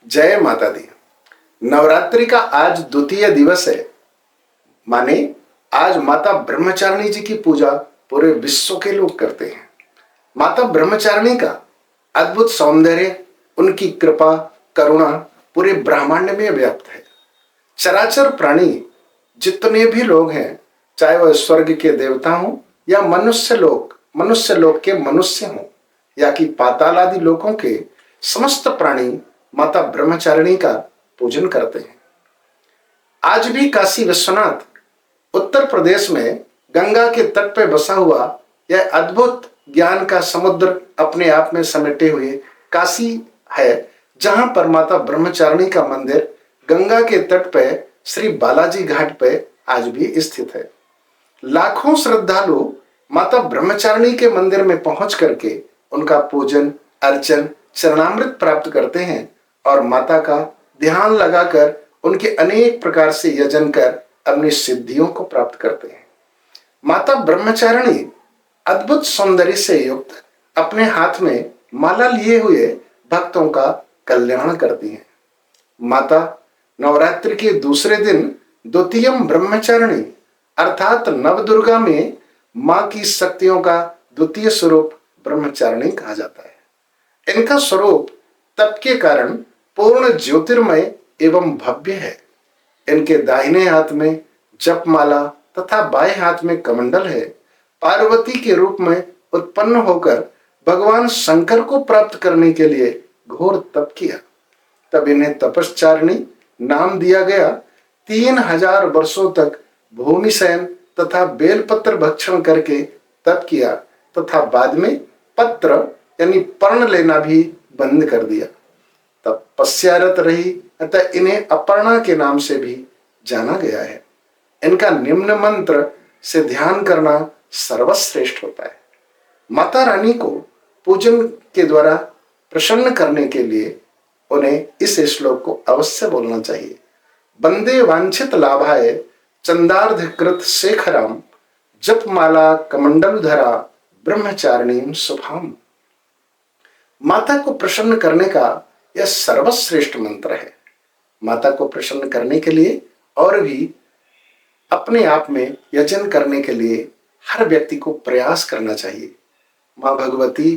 जय माता दी। नवरात्रि का आज द्वितीय दिवस है, माने आज माता ब्रह्मचारिणी जी की पूजा पूरे विश्व के लोग करते हैं। माता ब्रह्मचारिणी का अद्भुत सौंदर्य, उनकी कृपा करुणा पूरे ब्रह्मांड में व्याप्त है। चराचर प्राणी जितने भी लोग हैं, चाहे वह स्वर्ग के देवता हों या मनुष्य लोग के मनुष्य हों या कि पाताल आदि लोकों के समस्त प्राणी माता ब्रह्मचारिणी का पूजन करते हैं। आज भी काशी विश्वनाथ उत्तर प्रदेश में गंगा के तट पर बसा हुआ यह अद्भुत ज्ञान का समुद्र अपने आप में समेटे हुए काशी है, जहां पर माता ब्रह्मचारिणी का मंदिर गंगा के तट पर श्री बालाजी घाट पर आज भी स्थित है। लाखों श्रद्धालु माता ब्रह्मचारिणी के मंदिर में पहुंच करके उनका पूजन अर्चन चरणामृत प्राप्त करते हैं और माता का ध्यान लगाकर उनके अनेक प्रकार से यजन कर अपनी सिद्धियों को प्राप्त करते हैं। माता ब्रह्मचारिणी अद्भुत सौंदर्य से युक्त अपने हाथ में माला लिए हुए भक्तों का कल्याण करती हैं। माता नवरात्रि के दूसरे दिन द्वितीयम ब्रह्मचारिणी अर्थात नवदुर्गा में मां की शक्तियों का द्वितीय स्वरूप ब्रह्मचारिणी कहा जाता है। इनका स्वरूप तप के कारण पूर्ण ज्योतिर्मय एवं भव्य है। इनके दाहिने हाथ में जपमाला तथा बाएं हाथ में कमंडल है। पार्वती के रूप में उत्पन्न होकर भगवान शंकर को प्राप्त करने के लिए घोर तप किया, तब इन्हें तपश्चारिणी नाम दिया गया। 3000 वर्षों तक भूमि शयन तथा बेलपत्र भक्षण करके तप किया तथा बाद में पत्र यानी पर्ण लेना भी बंद कर दिया। तपस्यारत रही अतः इन्हें अपर्णा के नाम से भी जाना गया है। इनका निम्न मंत्र से ध्यान करना सर्वश्रेष्ठ होता है। माता रानी को पूजन के द्वारा प्रसन्न करने के लिए उन्हें इस श्लोक को अवश्य बोलना चाहिए। वंदे वांछित लाभाय चंदार्ध कृत शेखराम जपमाला कमंडलधरा ब्रह्मचारिणी शुभाम। माता को प्रसन्न करने का यह सर्वश्रेष्ठ मंत्र है। माता को प्रसन्न करने के लिए और भी अपने आप में यजन करने के लिए हर व्यक्ति को प्रयास करना चाहिए। मां भगवती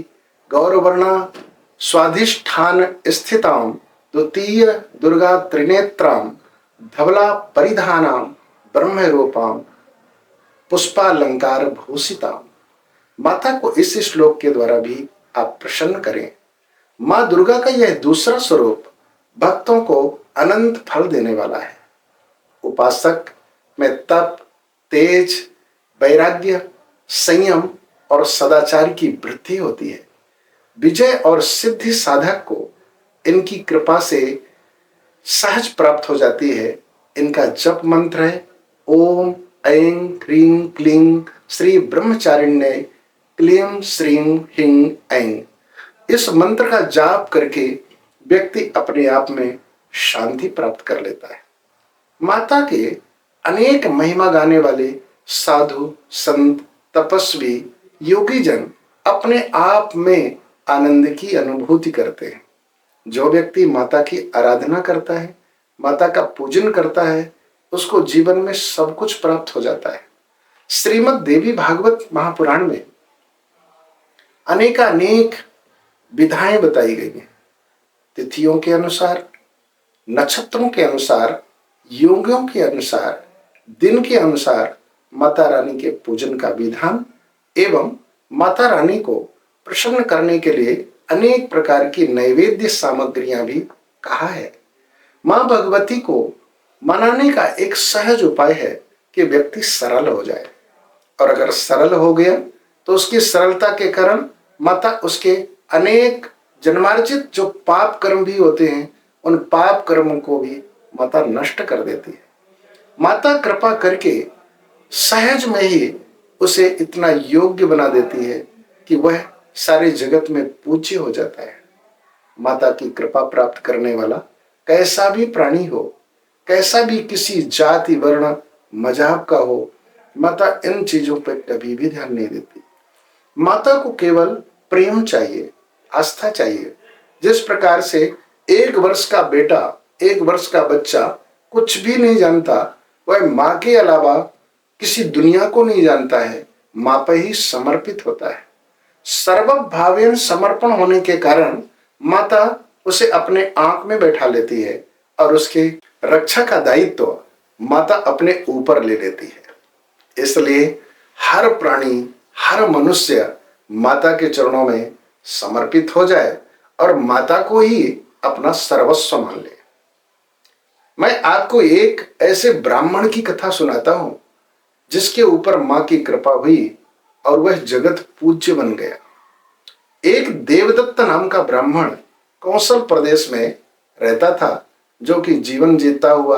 गौरवर्णा स्वाधिष्ठान स्थिताम द्वितीय दुर्गा त्रिनेत्राम धवला परिधानाम ब्रह्म रूपाम पुष्पालंकार भूषिताम। माता को इस श्लोक के द्वारा भी आप प्रसन्न करें। मां दुर्गा का यह दूसरा स्वरूप भक्तों को अनंत फल देने वाला है। उपासक में तप, तेज, वैराग्य, संयम और सदाचार की वृद्धि होती है। विजय और सिद्धि साधक को इनकी कृपा से सहज प्राप्त हो जाती है। इनका जप मंत्र है ओम ऐं ह्रीं क्लीं श्री ब्रह्मचारिण्ये क्लीं श्रीं ह्रीं ऐं। इस मंत्र का जाप करके व्यक्ति अपने आप में शांति प्राप्त कर लेता है। माता के अनेक महिमा गाने वाले साधु संत तपस्वी योगी जन अपने आप में आनंद की अनुभूति करते हैं। जो व्यक्ति माता की आराधना करता है, माता का पूजन करता है, उसको जीवन में सब कुछ प्राप्त हो जाता है। श्रीमद् देवी भागवत महापुराण में अनेक विधाएं बताई गई हैं। तिथियों के अनुसार, नक्षत्रों के अनुसार, योगियों के अनुसार, दिन के अनुसार माता रानी के पूजन का विधान एवं माता रानी को प्रसन्न करने के लिए अनेक प्रकार की नैवेद्य सामग्रियां भी कहा है। मां भगवती को मनाने का एक सहज उपाय है कि व्यक्ति सरल हो जाए, और अगर सरल हो गया तो उसकी सरलता के कारण माता उसके अनेक जन्मार्जित जो पाप कर्म भी होते हैं, उन पाप कर्मों को भी माता नष्ट कर देती है। माता कृपा करके सहज में ही उसे इतना योग्य बना देती है कि वह सारे जगत में पूज्य हो जाता है। माता की कृपा प्राप्त करने वाला कैसा भी प्राणी हो, कैसा भी किसी जाति वर्ण मजहब का हो, माता इन चीजों पर कभी भी ध्यान नहीं देती। माता को केवल प्रेम चाहिए, आस्था चाहिए। जिस प्रकार से 1 वर्ष का बेटा, 1 वर्ष का बच्चा कुछ भी नहीं जानता, वह माँ के अलावा किसी दुनिया को नहीं जानता है, माँ पर ही समर्पित होता है। सर्वभावेन समर्पण होने के कारण माता उसे अपने आंख में बैठा लेती है और उसके रक्षा का दायित्व माता अपने ऊपर ले लेती है। इसलिए हर प्राणी, हर मनुष्य माता के चरणों में समर्पित हो जाए और माता को ही अपना सर्वस्व मान ले। मैं आपको एक ऐसे ब्राह्मण की कथा सुनाता हूं जिसके ऊपर मां की कृपा हुई और वह जगत पूज्य बन गया। एक देवदत्त नाम का ब्राह्मण कौशल प्रदेश में रहता था, जो कि जीवन जीता हुआ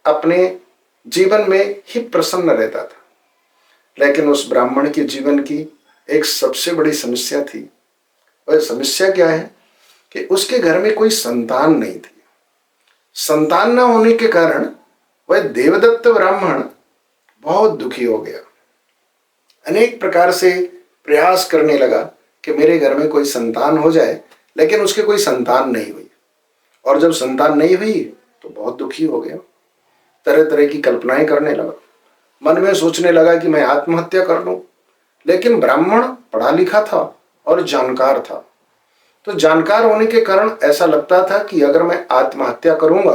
अपने जीवन में ही प्रसन्न रहता था। लेकिन उस ब्राह्मण के जीवन की एक सबसे बड़ी समस्या थी। वह समस्या क्या है कि उसके घर में कोई संतान नहीं थी। संतान न होने के कारण वह देवदत्त ब्राह्मण बहुत दुखी हो गया। अनेक प्रकार से प्रयास करने लगा कि मेरे घर में कोई संतान हो जाए, लेकिन उसके कोई संतान नहीं हुई। और जब संतान नहीं हुई तो बहुत दुखी हो गया। तरह तरह की कल्पनाएं करने लगा, मन में सोचने लगा कि मैं आत्महत्या कर लूं। लेकिन ब्राह्मण पढ़ा लिखा था और जानकार था, तो जानकार होने के कारण ऐसा लगता था कि अगर मैं आत्महत्या करूंगा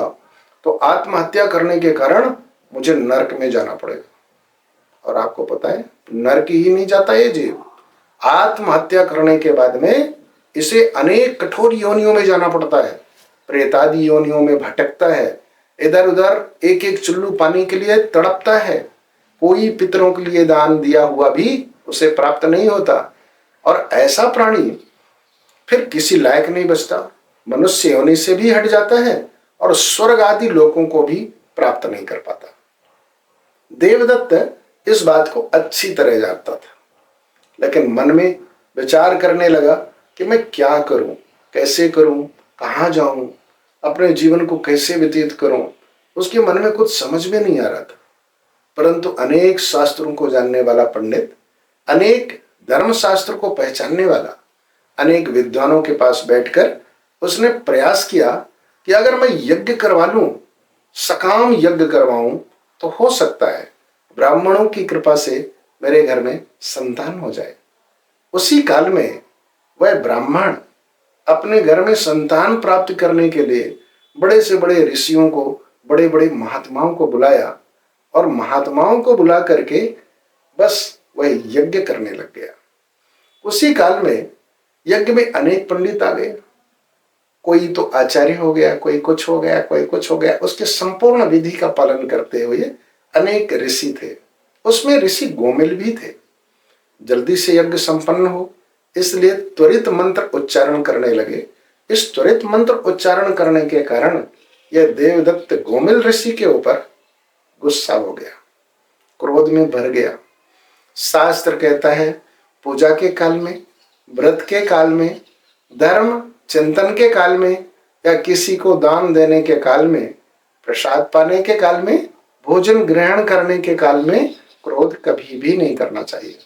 तो आत्महत्या करने के कारण मुझे नरक में जाना पड़ेगा। और आपको पता है, नरक ही नहीं जाता ये जीव, आत्महत्या करने के बाद में इसे अनेक कठोर योनियों में जाना पड़ता है, प्रेतादि योनियों में भटकता है, इधर उधर एक एक चुल्लू पानी के लिए तड़पता है। कोई पितरों के लिए दान दिया हुआ भी उसे प्राप्त नहीं होता। और ऐसा प्राणी फिर किसी लायक नहीं बचता, मनुष्य योनि से भी हट जाता है और स्वर्ग आदि लोकों को भी प्राप्त नहीं कर पाता। देवदत्त इस बात को अच्छी तरह जानता था, लेकिन मन में विचार करने लगा कि मैं क्या करूं, कैसे करूं, कहां जाऊं, अपने जीवन को कैसे व्यतीत करूं। उसके मन में कुछ समझ में नहीं आ रहा था। परंतु अनेक शास्त्रों को जानने वाला पंडित, अनेक धर्म शास्त्र को पहचानने वाला, अनेक विद्वानों के पास बैठकर उसने प्रयास किया कि अगर मैं यज्ञ करवा लूं, सकाम यज्ञ करवाऊं, तो हो सकता है ब्राह्मणों की कृपा से मेरे घर में संतान हो जाए। उसी काल में वह ब्राह्मण अपने घर में संतान प्राप्त करने के लिए बड़े से बड़े ऋषियों को, बड़े बड़े महात्माओं को बुलाया और महात्माओं को बुला करके बस वह यज्ञ करने लग गया। उसी काल में यज्ञ में अनेक पंडित आ गए, कोई तो आचार्य हो गया, कोई कुछ हो गया, कोई कुछ हो गया। उसके संपूर्ण विधि का पालन करते हुए अनेक ऋषि थे, उसमें ऋषि गोमिल भी थे। जल्दी से यज्ञ संपन्न हो इसलिए त्वरित मंत्र उच्चारण करने लगे। इस त्वरित मंत्र उच्चारण करने के कारण यह देवदत्त गोमिल ऋषि के ऊपर गुस्सा हो गया, क्रोध में भर गया। शास्त्र कहता है पूजा के काल में, व्रत के काल में, धर्म चिंतन के काल में, या किसी को दान देने के काल में, प्रसाद पाने के काल में, भोजन ग्रहण करने के काल में क्रोध कभी भी नहीं करना चाहिए।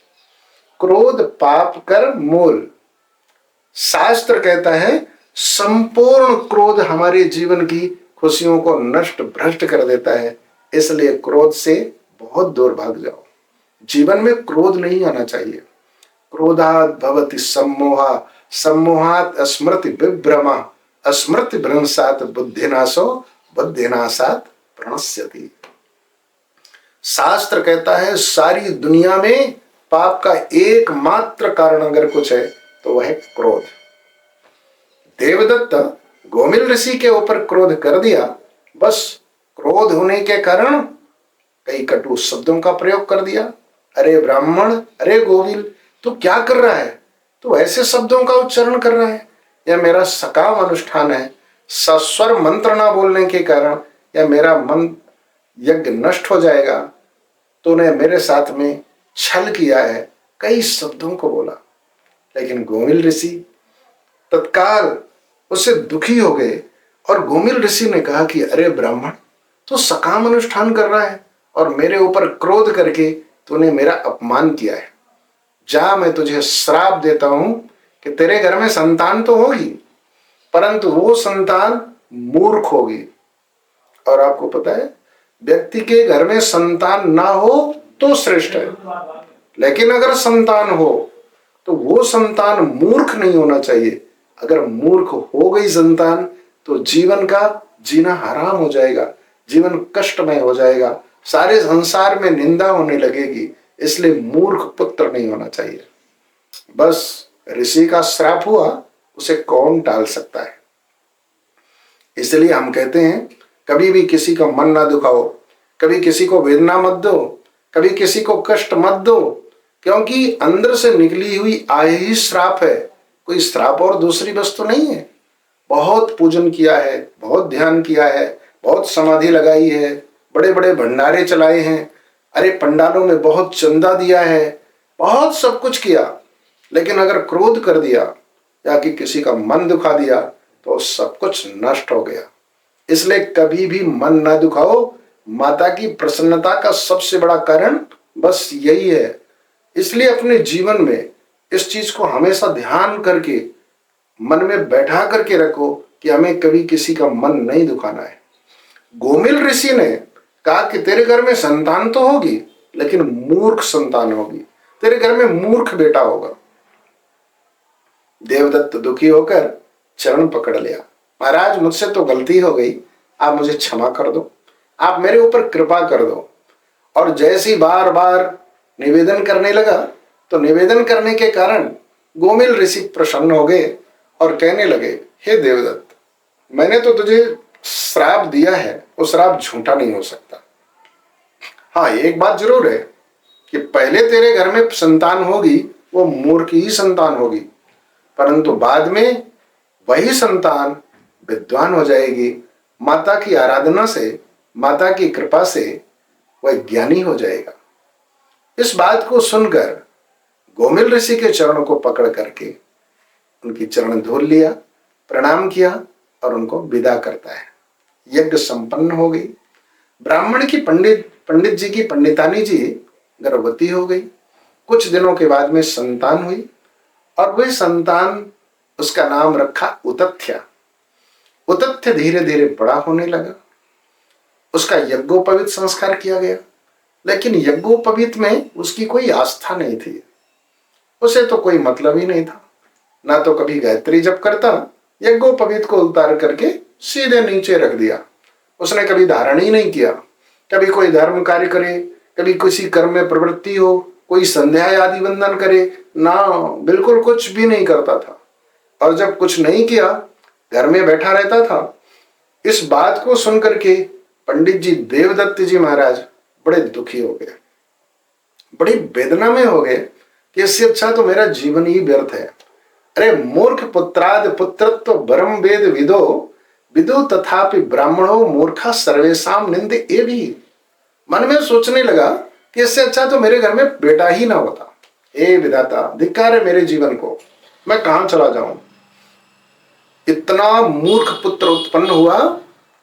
क्रोध पाप कर मूल। शास्त्र कहता है संपूर्ण क्रोध हमारे जीवन की खुशियों को नष्ट भ्रष्ट कर देता है। इसलिए क्रोध से बहुत दूर भाग जाओ। जीवन में क्रोध नहीं आना चाहिए। क्रोधात् भवति सम्मोहा, सम्मोहात् स्मृति विभ्रमा, स्मृति भ्रंशात् बुद्धिनाशो, बुद्धिनाशात् प्रणश्यति। शास्त्र कहता है सारी दुनिया में पाप का एकमात्र कारण अगर कुछ है तो वह है क्रोध। देवदत्त गोमिल ऋषि के ऊपर क्रोध कर दिया। बस क्रोध होने के कारण कई कटु शब्दों का प्रयोग कर दिया। अरे ब्राह्मण, अरे गोविल, तू क्या कर रहा है? तू ऐसे शब्दों का उच्चारण कर रहा है? यह मेरा सकाम अनुष्ठान है। सस्वर मंत्र ना बोलने के कारण यह मेरा मन यज्ञ नष्ट हो जाएगा। तूने मेरे साथ में छल किया है। कई शब्दों को बोला, लेकिन गोमिल ऋषि तत्काल उससे दुखी हो गए और गोमिल ऋषि ने कहा कि अरे ब्राह्मण, तू सकाम अनुष्ठान कर रहा है और मेरे ऊपर क्रोध करके तूने मेरा अपमान किया है। जा, मैं तुझे श्राप देता हूं कि तेरे घर में संतान तो होगी, परंतु वो संतान मूर्ख होगी। और आपको पता है, व्यक्ति के घर में संतान ना हो तो श्रेष्ठ है, लेकिन अगर संतान हो तो वो संतान मूर्ख नहीं होना चाहिए। अगर मूर्ख हो गई संतान तो जीवन का जीना हराम हो जाएगा, जीवन कष्टमय हो जाएगा, सारे संसार में निंदा होने लगेगी। इसलिए मूर्ख पुत्र नहीं होना चाहिए। बस ऋषि का श्राप हुआ, उसे कौन टाल सकता है। इसलिए हम कहते हैं कभी भी किसी का मन ना दुखाओ, कभी किसी को वेदना मत दो, कभी किसी को कष्ट मत दो, क्योंकि अंदर से निकली हुई आय ही श्राप है। कोई श्राप और दूसरी वस्तु नहीं है। बहुत पूजन किया है, बहुत ध्यान किया है, बहुत समाधि लगाई है, बड़े बड़े भंडारे चलाए हैं, अरे पंडालों में बहुत चंदा दिया है, बहुत सब कुछ किया, लेकिन अगर क्रोध कर दिया या कि किसी का मन दुखा दिया तो सब कुछ नष्ट हो गया। इसलिए कभी भी मन ना दुखाओ। माता की प्रसन्नता का सबसे बड़ा कारण बस यही है। इसलिए अपने जीवन में इस चीज को हमेशा ध्यान करके मन में बैठा करके रखो कि हमें कभी किसी का मन नहीं दुखाना है। गोमिल ऋषि ने कहा कि तेरे घर में संतान तो होगी, लेकिन मूर्ख संतान होगी, तेरे घर में मूर्ख बेटा होगा। देवदत्त दुखी होकर चरण पकड़ लिया, महाराज मुझसे तो गलती हो गई, आप मुझे क्षमा कर दो, आप मेरे ऊपर कृपा कर दो। और जैसी बार बार निवेदन करने लगा तो निवेदन करने के कारण गोमिल ऋषि प्रसन्न हो गए और कहने लगे, हे देवदत्त, मैंने तो तुझे श्राप दिया है, वो श्राप झूठा नहीं हो सकता। हाँ, एक बात जरूर है कि पहले तेरे घर में संतान होगी, वो मूर्ख ही संतान होगी, परंतु बाद में वही संतान विद्वान हो जाएगी। माता की आराधना से, माता की कृपा से वह ज्ञानी हो जाएगा। इस बात को सुनकर गोमिल ऋषि के चरणों को पकड़ करके उनकी चरण धुल लिया, प्रणाम किया और उनको विदा करता है। यज्ञ संपन्न हो गई। ब्राह्मण की पंडित जी की पंडितानी जी गर्भवती हो गई। कुछ दिनों के बाद में संतान हुई और वह संतान, उसका नाम रखा उतथ्य। उतथ्य धीरे धीरे बड़ा होने लगा। उसका यज्ञोपवीत संस्कार किया गया, लेकिन यज्ञोपवीत में उसकी कोई आस्था नहीं थी। उसे तो कोई मतलब ही नहीं था। ना तो कभी गायत्री जप करता, यज्ञोपवीत को उतार करके सीधे नीचे रख दिया। उसने कभी धारण ही नहीं किया। कभी कोई धर्म कार्य करे, कभी किसी कर्म में प्रवृत्ति हो, कोई संध्या आदि वंदन करे, ना, बिल्कुल कुछ भी नहीं करता था। और जब कुछ नहीं किया, घर में बैठा रहता था। इस बात को सुनकर के पंडित जी देवदत्त जी महाराज बड़े दुखी हो गए, बड़ी वेदना में हो गए कि इससे अच्छा तो मेरा जीवन ही व्यर्थ है। अरे मूर्ख पुत्राद पुत्रत्व ब्रह्म वेद विदो विदु तथापि ब्राह्मणो मूर्खा सर्वेशाम निंदे एवि। मन में सोचने लगा कि इससे अच्छा तो मेरे घर में बेटा ही ना होता। ए विधाता, धिक्कार है मेरे जीवन को, मैं कहां चला जाऊं। इतना मूर्ख पुत्र उत्पन्न हुआ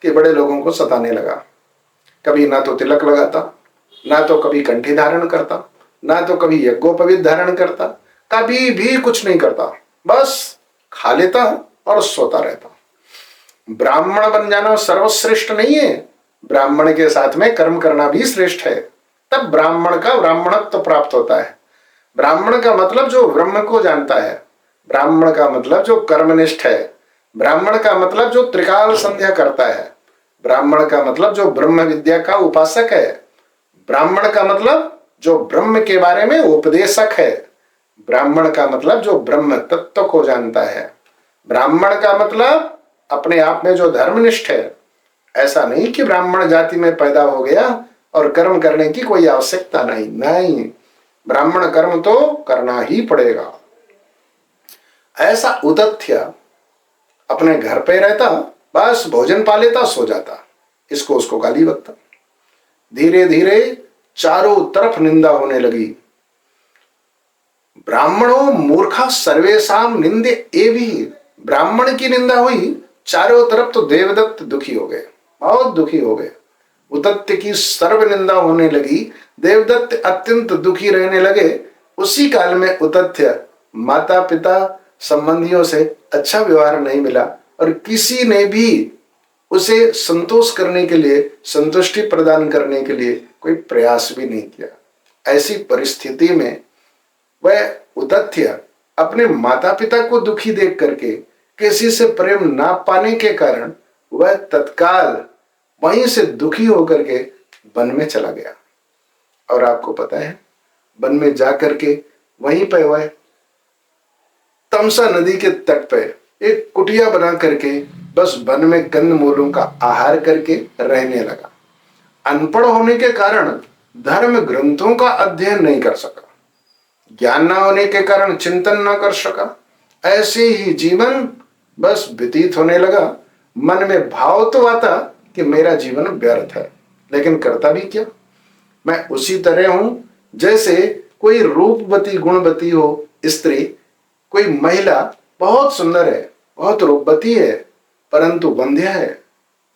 कि बड़े लोगों को सताने लगा। कभी ना तो तिलक लगाता, ना तो कभी कंठी धारण करता, ना तो कभी यज्ञोपवीत धारण करता, कभी भी कुछ नहीं करता, बस खा लेता और सोता रहता। ब्राह्मण बन जाना सर्वश्रेष्ठ नहीं है, ब्राह्मण के साथ में कर्म करना भी श्रेष्ठ है। तब ब्राह्मण का ब्राह्मणत्व प्राप्त होता है। ब्राह्मण का मतलब जो ब्रह्म को जानता है, ब्राह्मण का मतलब जो कर्मनिष्ठ है, ब्राह्मण का मतलब जो त्रिकाल संध्या करता है, ब्राह्मण का मतलब जो ब्रह्म विद्या का उपासक है, ब्राह्मण का मतलब जो ब्रह्म के बारे में उपदेशक है, ब्राह्मण का मतलब जो ब्रह्म तत्व को जानता है, ब्राह्मण का मतलब अपने आप में जो धर्मनिष्ठ है। ऐसा नहीं कि ब्राह्मण जाति में पैदा हो गया और कर्म करने की कोई आवश्यकता नहीं, नहीं, ब्राह्मण कर्म तो करना ही पड़ेगा। ऐसा उतथ्य अपने घर पे रहता, बस भोजन पा लेता, सो जाता, इसको उसको गाली बकता। धीरे धीरे चारों तरफ निंदा होने लगी। ब्राह्मणों मूर्खा सर्वेशाम निंदे एवि। ब्राह्मण की निंदा हुई, चारों तरफ तो देवदत्त दुखी हो गए, बहुत दुखी हो गए। उतथ्य की सर्व निंदा होने लगी, देवदत्त अत्यंत दुखी रहने लगे। उसी काल में उतथ्य माता पिता संबंधियों से अच्छा व्यवहार नहीं मिला और किसी ने भी उसे संतोष करने के लिए, संतुष्टि प्रदान करने के लिए कोई प्रयास भी नहीं किया। ऐसी परिस्थिति में वह उतथ्य अपने माता पिता को दुखी देख करके, किसी से प्रेम ना पाने के कारण वह तत्काल वहीं से दुखी होकर के वन में चला गया। और आपको पता है, वन में जाकर के वहीं पे वह तमसा नदी के तट पे एक कुटिया बना करके बस वन में कंदमूलों का आहार करके रहने लगा। अनपढ़ होने के कारण धर्म ग्रंथों का अध्ययन नहीं कर सका, ज्ञान न होने के कारण चिंतन न कर सका। ऐसे ही जीवन बस व्यतीत होने लगा। मन में भाव तो आता कि मेरा जीवन व्यर्थ है, लेकिन करता भी क्या। मैं उसी तरह हूं जैसे कोई रूपवती गुणवती हो स्त्री, कोई महिला बहुत सुंदर है, बहुत रूपवती है, परंतु वंध्य है,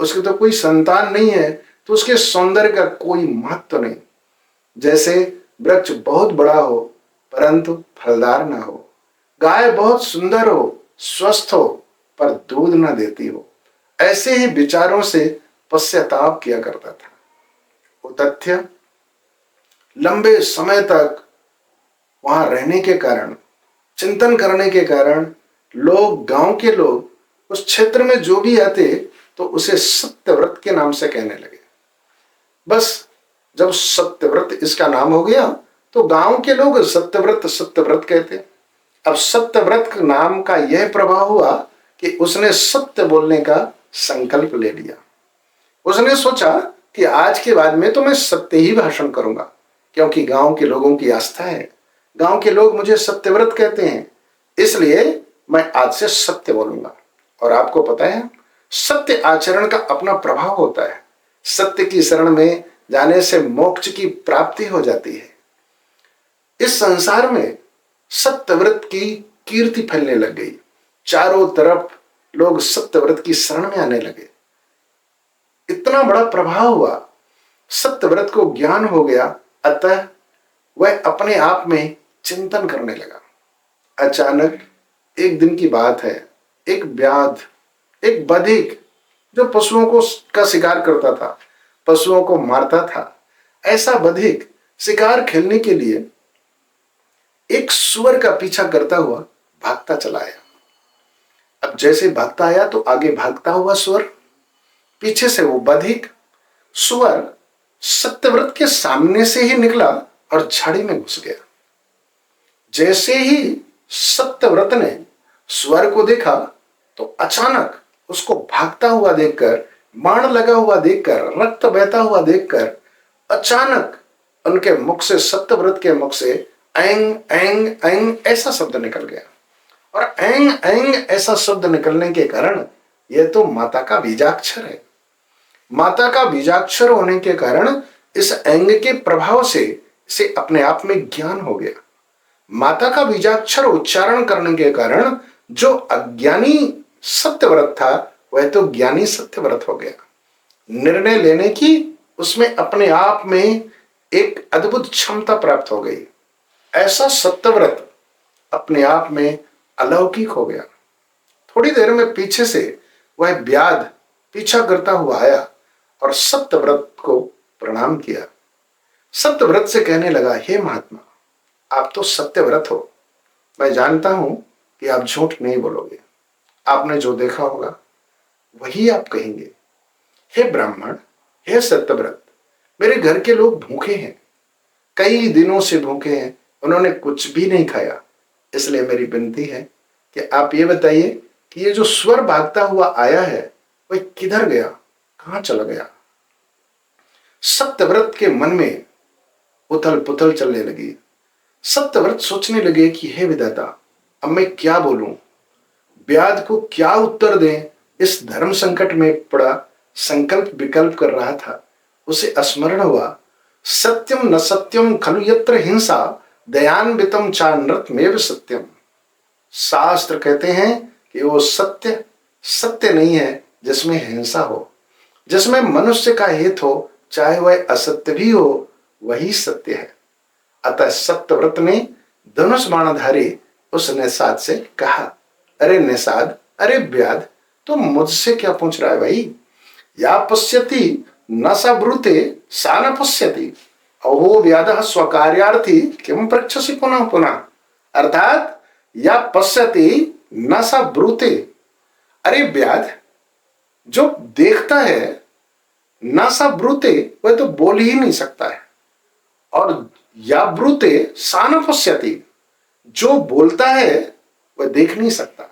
उसकी तो कोई संतान नहीं है, तो उसके सौंदर्य का कोई महत्व नहीं। जैसे वृक्ष बहुत बड़ा हो परंतु फलदार ना हो, गाय बहुत सुंदर हो, स्वस्थ हो, पर दूध ना देती हो, ऐसे ही विचारों से पश्चाताप किया करता था। वो तथ्य लंबे समय तक वहां रहने के कारण, चिंतन करने के कारण, लोग, गांव के लोग उस क्षेत्र में जो भी आते तो उसे सत्यव्रत के नाम से कहने लगे। बस जब सत्यव्रत इसका नाम हो गया तो गांव के लोग सत्यव्रत सत्यव्रत कहते। अब सत्यव्रत नाम का यह प्रभाव हुआ कि उसने सत्य बोलने का संकल्प ले लिया। उसने सोचा कि आज के बाद में तो मैं सत्य ही भाषण करूंगा, क्योंकि गांव के लोगों की आस्था है, गांव के लोग मुझे सत्यव्रत कहते हैं, इसलिए मैं आज से सत्य बोलूंगा। और आपको पता है, सत्य आचरण का अपना प्रभाव होता है। सत्य की शरण में जाने से मोक्ष की प्राप्ति हो जाती है। इस संसार में सत्यव्रत की कीर्ति फैलने लग गई। चारों तरफ लोग सत्यव्रत की शरण में आने लगे। इतना बड़ा प्रभाव हुआ, सत्यव्रत को ज्ञान हो गया, अतः वह अपने आप में चिंतन करने लगा। अचानक एक दिन की बात है, एक व्याध, एक बधिक जो पशुओं को का शिकार करता था, पशुओं को मारता था, ऐसा बधिक शिकार खेलने के लिए एक सुअर का पीछा करता हुआ भागता चला आया। अब जैसे भागता आया तो आगे भागता हुआ सुअर, पीछे से वो बधिक। सुअर सत्यव्रत के सामने से ही निकला और झाड़ी में घुस गया। जैसे ही सत्यव्रत ने सुअर को देखा तो अचानक उसको भागता हुआ देखकर, बाण लगा हुआ देखकर, रक्त बहता हुआ देखकर अचानक उनके मुख से, सत्यव्रत के मुख से ऐंग ऐंग ऐंग ऐसा शब्द निकल गया। और ऐंग ऐंग ऐसा शब्द निकलने के कारण यह तो माता का बीजाक्षर है। माता का बीजाक्षर होने के कारण इस ऐंग के प्रभाव से इसे अपने आप में ज्ञान हो गया। माता का बीजाक्षर उच्चारण करने के कारण जो अज्ञानी सत्यव्रत था वह तो ज्ञानी सत्यव्रत हो गया। निर्णय लेने की उसमें अपने आप में एक अद्भुत क्षमता प्राप्त हो गई। ऐसा सत्यव्रत अपने आप में अलौकिक हो गया। थोड़ी देर में पीछे से वह व्याध पीछा करता हुआ आया और सत्यव्रत को प्रणाम किया। सत्यव्रत से कहने लगा, हे महात्मा, आप तो सत्यव्रत हो, मैं जानता हूं कि आप झूठ नहीं बोलोगे, आपने जो देखा होगा वही आप कहेंगे। हे ब्राह्मण, हे सत्यव्रत, मेरे घर के लोग भूखे हैं, कई दिनों से भूखे हैं, उन्होंने कुछ भी नहीं खाया, इसलिए मेरी विनती है कि आप ये बताइए कि ये जो सुअर भागता हुआ आया है वह किधर गया, कहां चला गया। सत्यव्रत के मन में उथल पुथल चलने लगी। सत्यव्रत सोचने लगे कि हे विधाता, अब मैं क्या बोलूं, व्याध को क्या उत्तर दें। इस धर्म संकट में पड़ा संकल्प विकल्प कर रहा था, उसे स्मरण हुआ, सत्यम न सत्यम खलु यत्र हिंसा दयान्वितम चा नृतमेव सत्यम। शास्त्र कहते हैं कि वो सत्य सत्य नहीं है जिसमें हिंसा हो, जिसमें मनुष्य का हित हो, चाहे वह असत्य भी हो, वही सत्य है। अतः सत्यव्रत ने धनुष बाणधारी उस निषाद से कहा, अरे निषाद, अरे व्याध, तुम मुझसे क्या पूछ रहा है भाई, या पश्यति न स ब्रूते सा न पश्यति अहो व्याधः स्वकार्यार्थी किम पृच्छसि पुनः पुनः। अर्थात या पश्यति न स ब्रूते, अरे व्याध जो देखता है, न स ब्रूते वह तो बोल ही नहीं सकता है, और या ब्रूते सा न पश्यति जो बोलता है वह देख नहीं सकता।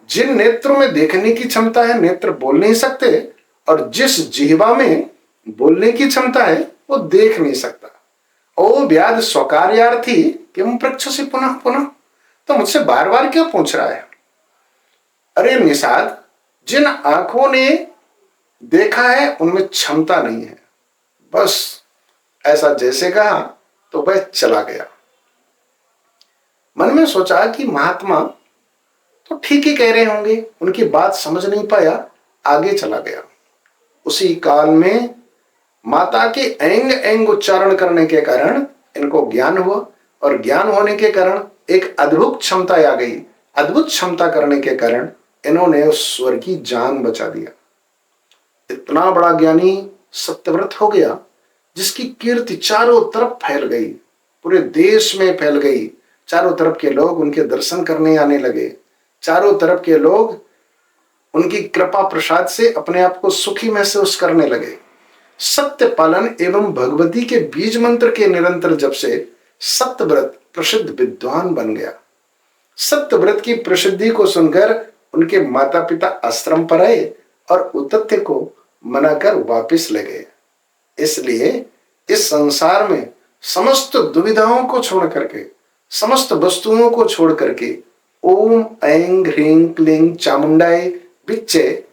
जिन नेत्रों में देखने की क्षमता है नेत्र बोल नहीं सकते, और जिस जिह्वा में बोलने की क्षमता है वो देख नहीं सकता। ओ व्याध स्वकार्यार्थी किम पृच्छसि पुनः पुनः, तो मुझसे बार बार क्यों पूछ रहा है। अरे निषाद, जिन आंखों ने देखा है उनमें क्षमता नहीं है, बस ऐसा जैसे कहा तो वह चला गया। मन में सोचा कि महात्मा तो ठीक ही कह रहे होंगे, उनकी बात समझ नहीं पाया, आगे चला गया। उसी काल में माता के एंग एंग उच्चारण करने के कारण इनको ज्ञान हुआ, और ज्ञान होने के कारण एक अद्भुत क्षमता आ गई। अद्भुत क्षमता करने के कारण इन्होंने उस स्वर की जान बचा दिया। इतना बड़ा ज्ञानी सत्यव्रत हो गया जिसकी कीर्ति चारों तरफ फैल गई, पूरे देश में फैल गई। चारों तरफ के लोग उनके दर्शन करने आने लगे। चारों तरफ के लोग उनकी कृपा प्रसाद से अपने आप को सुखी महसूस करने लगे। सत्य पालन एवं भगवती के बीज मंत्र के निरंतर जप से सत्यव्रत प्रसिद्ध विद्वान बन गया। सत्यव्रत की प्रसिद्धि को सुनकर उनके माता पिता आश्रम पर आए और उतत्य को मनाकर वापस ले गए। इसलिए इस संसार में समस्त दुविधाओं को छोड़ करके, समस्त वस्तुओं को छोड़ करके ओम ऐं ह्रीं क्लीं चामुंडाय बिच्चे,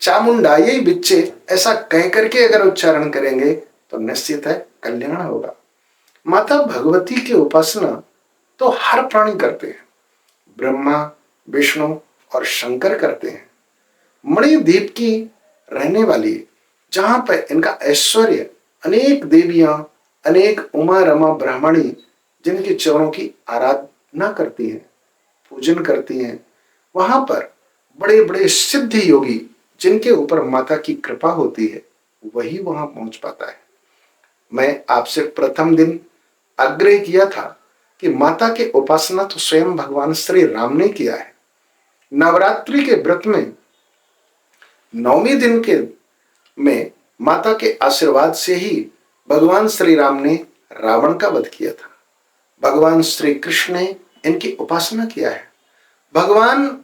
चामुंडायै बिच्चे ऐसा कह करके अगर उच्चारण करेंगे तो निश्चित है कल्याण होगा। माता भगवती की उपासना तो हर प्राणी करते हैं, ब्रह्मा विष्णु और शंकर करते हैं। मणिद्वीप की रहने वाली, जहां पर इनका ऐश्वर्य, अनेक देवियां, अनेक उमा रमा ब्राह्मणी जिनके चरणों की आराधना करती हैं, पूजन करती हैं, वहां पर बड़े बड़े सिद्ध योगी जिनके ऊपर माता की कृपा होती है वही वहां पहुंच पाता है। मैं आपसे प्रथम दिन आग्रह किया था कि माता के उपासना तो स्वयं भगवान श्री राम ने किया है। नवरात्रि के व्रत में 9वें दिन के में माता के आशीर्वाद से ही भगवान श्री राम ने रावण का वध किया था। भगवान श्री कृष्ण ने इनकी उपासना किया है। भगवान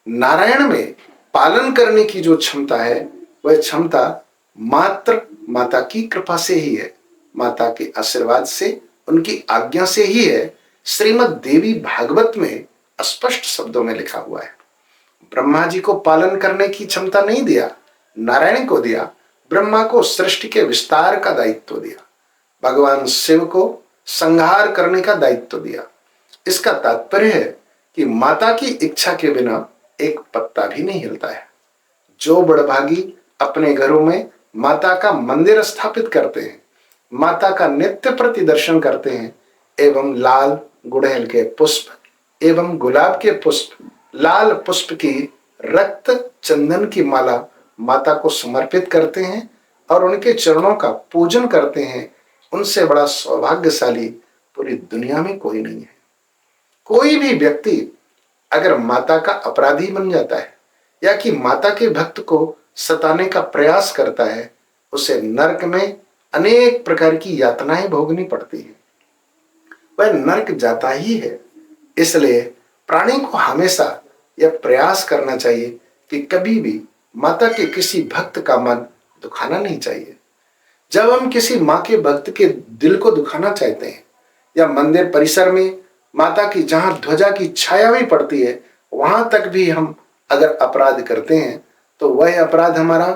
नारायण में पालन करने की जो क्षमता है वह क्षमता मात्र माता की कृपा से ही है, माता के आशीर्वाद से, उनकी आज्ञा से ही है। श्रीमद् देवी भागवत में स्पष्ट शब्दों में लिखा हुआ है। ब्रह्मा जी को पालन करने की क्षमता नहीं दिया, नारायण को दिया। ब्रह्मा को सृष्टि के विस्तार का दायित्व दिया, भगवान शिव को संहार करने का दायित्व दिया। इसका तात्पर्य है कि माता की इच्छा के बिना एक पत्ता भी नहीं हिलता है। जो बड़भागी अपने घरों में माता का मंदिर स्थापित करते हैं, माता का नित्य प्रति दर्शन करते हैं, एवं लाल गुड़हल के पुष्प एवं गुलाब के पुष्प, लाल पुष्प की रक्त चंदन की माला माता को समर्पित करते हैं और उनके चरणों का पूजन करते हैं, उनसे बड़ा सौभाग्यशाली पूरी दुनिया में कोई नहीं है। कोई भी व्यक्ति अगर माता का अपराधी बन जाता है या कि माता के भक्त को सताने का प्रयास करता है, उसे नरक में अनेक प्रकार की यातनाएं भोगनी पड़ती है, वह नरक जाता ही है। इसलिए प्राणी को हमेशा यह प्रयास करना चाहिए कि कभी भी माता के किसी भक्त का मन दुखाना नहीं चाहिए। जब हम किसी माँ के भक्त के दिल को दुखाना चाहते हैं या मंदिर परिसर में माता की जहां ध्वजा की छाया भी पड़ती है वहां तक भी हम अगर अपराध करते हैं तो वह अपराध हमारा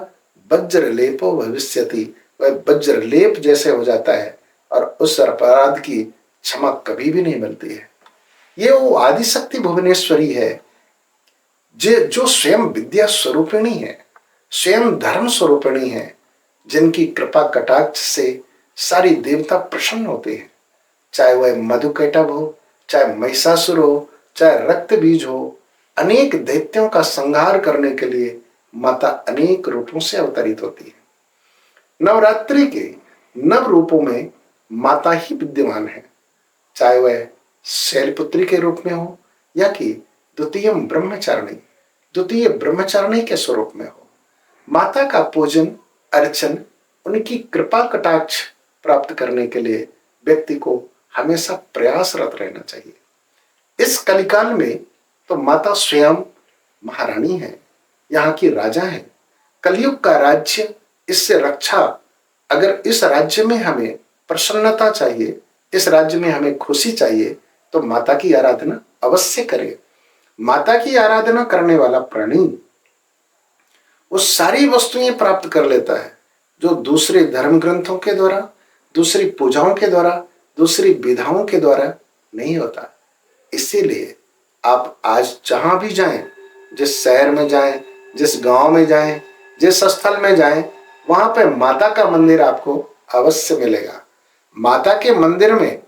वज्र लेपो भविष्यति, वह वज्र लेप जैसे हो जाता है और उस अपराध की क्षमा कभी भी नहीं मिलती है। ये वो आदिशक्ति भुवनेश्वरी है जो स्वयं विद्या स्वरूपिणी है, स्वयं धर्म स्वरूपिणी है, जिनकी कृपा कटाक्ष से सारी देवता प्रसन्न होते हैं। चाहे वह मधुकैटभ हो, चाहे महिषासुर हो, चाहे रक्त बीज हो, अनेक दैत्यों का संहार करने के लिए माता अनेक रूपों से अवतरित होती है। नवरात्रि के नव रूपों में माता ही विद्यमान है, चाहे वह शैलपुत्री के रूप में हो या कि द्वितीय ब्रह्मचारिणी के स्वरूप में हो। माता का पूजन अर्चन, उनकी कृपा कटाक्ष प्राप्त करने के लिए व्यक्ति को हमेशा प्रयासरत रहना चाहिए। इस कलिकाल में तो माता स्वयं महारानी है, यहाँ की राजा है। कलयुग का राज्य, इससे रक्षा। अगर इस राज्य में हमें प्रसन्नता चाहिए, इस राज्य में हमें खुशी चाहिए, तो माता की आराधना अवश्य करें। माता की आराधना करने वाला प्राणी वो सारी वस्तुएं प्राप्त कर लेता है जो दूसरे धर्म ग्रंथों के द्वारा, दूसरी पूजाओं के द्वारा, दूसरी विधाओं के द्वारा नहीं होता। इसीलिए आप आज जहां भी जाएं, जिस शहर में जाएं, जिस गांव में जाएं, जिस स्थल में जाएं, वहां पे माता का मंदिर आपको अवश्य मिलेगा। माता के मंदिर में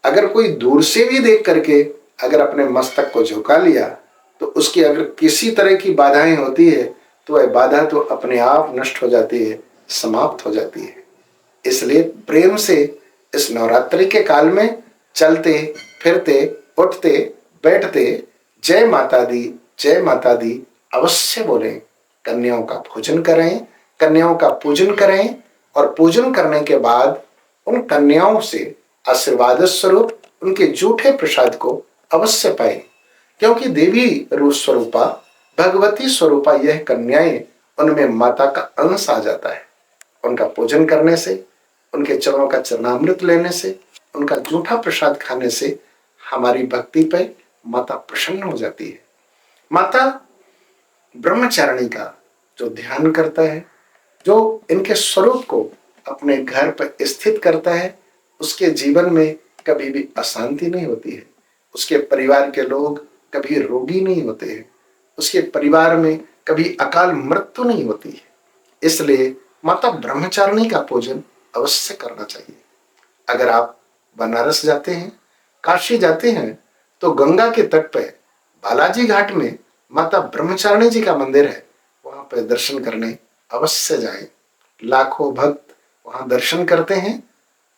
अगर कोई दूर से भी देख करके अगर अपने मस्तक को झुका लिया, तो उसकी अगर किसी तरह की बाधाएं होती है तो वह बाधा तो अपने आप नष्ट हो जाती है, समाप्त हो जाती है। इसलिए प्रेम से इस नवरात्रि के काल में चलते फिरते उठते बैठते जय माता दी अवश्य बोलें। कन्याओं का भोजन करें, कन्याओं का पूजन करें और पूजन करने के बाद उन कन्याओं से आशीर्वाद स्वरूप उनके जूठे प्रसाद को अवश्य पाएं, क्योंकि देवी रूप स्वरूपा, भगवती स्वरूपा यह कन्याएं, उनमें माता का अंश आ जाता है। उनका पूजन करने से, उनके चरणों का चरणामृत लेने से, उनका जूठा प्रसाद खाने से हमारी भक्ति पे माता प्रसन्न हो जाती है। माता ब्रह्मचारिणी का जो ध्यान करता है, जो इनके स्वरूप को अपने घर पर स्थित करता है, उसके जीवन में कभी भी अशांति नहीं होती है। उसके परिवार के लोग कभी रोगी नहीं होते हैं, उसके परिवार में कभी अकाल मृत्यु नहीं होती है। इसलिए माता ब्रह्मचारिणी का पूजन अवश्य करना चाहिए। अगर आप बनारस जाते हैं, काशी जाते हैं, तो गंगा के तट पर बालाजी घाट में माता ब्रह्मचारिणी जी का मंदिर है, वहां पर दर्शन करने अवश्य जाएं। लाखों भक्त वहां दर्शन करते हैं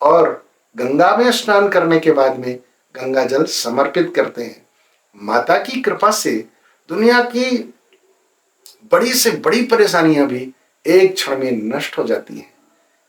और गंगा में स्नान करने के बाद में गंगा जल समर्पित करते हैं। माता की कृपा से दुनिया की बड़ी से बड़ी परेशानियां भी एक क्षण में नष्ट हो जाती हैं।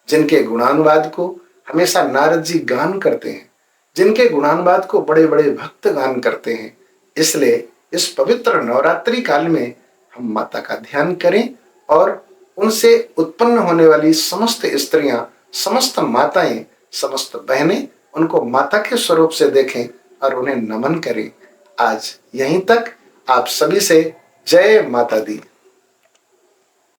जिनके गुणानुवाद को हमेशा नारद जी गान करते हैं, जिनके गुणानुवाद को बड़े बड़े भक्त गान करते हैं। इसलिए इस पवित्र नवरात्रि काल में हम माता का ध्यान करें और उनसे उत्पन्न होने वाली समस्त स्त्रियां, समस्त माताएं, समस्त बहनें उनको माता के स्वरूप से देखें और उन्हें नमन करें। आज यहीं तक। आप सभी से जय माता दी।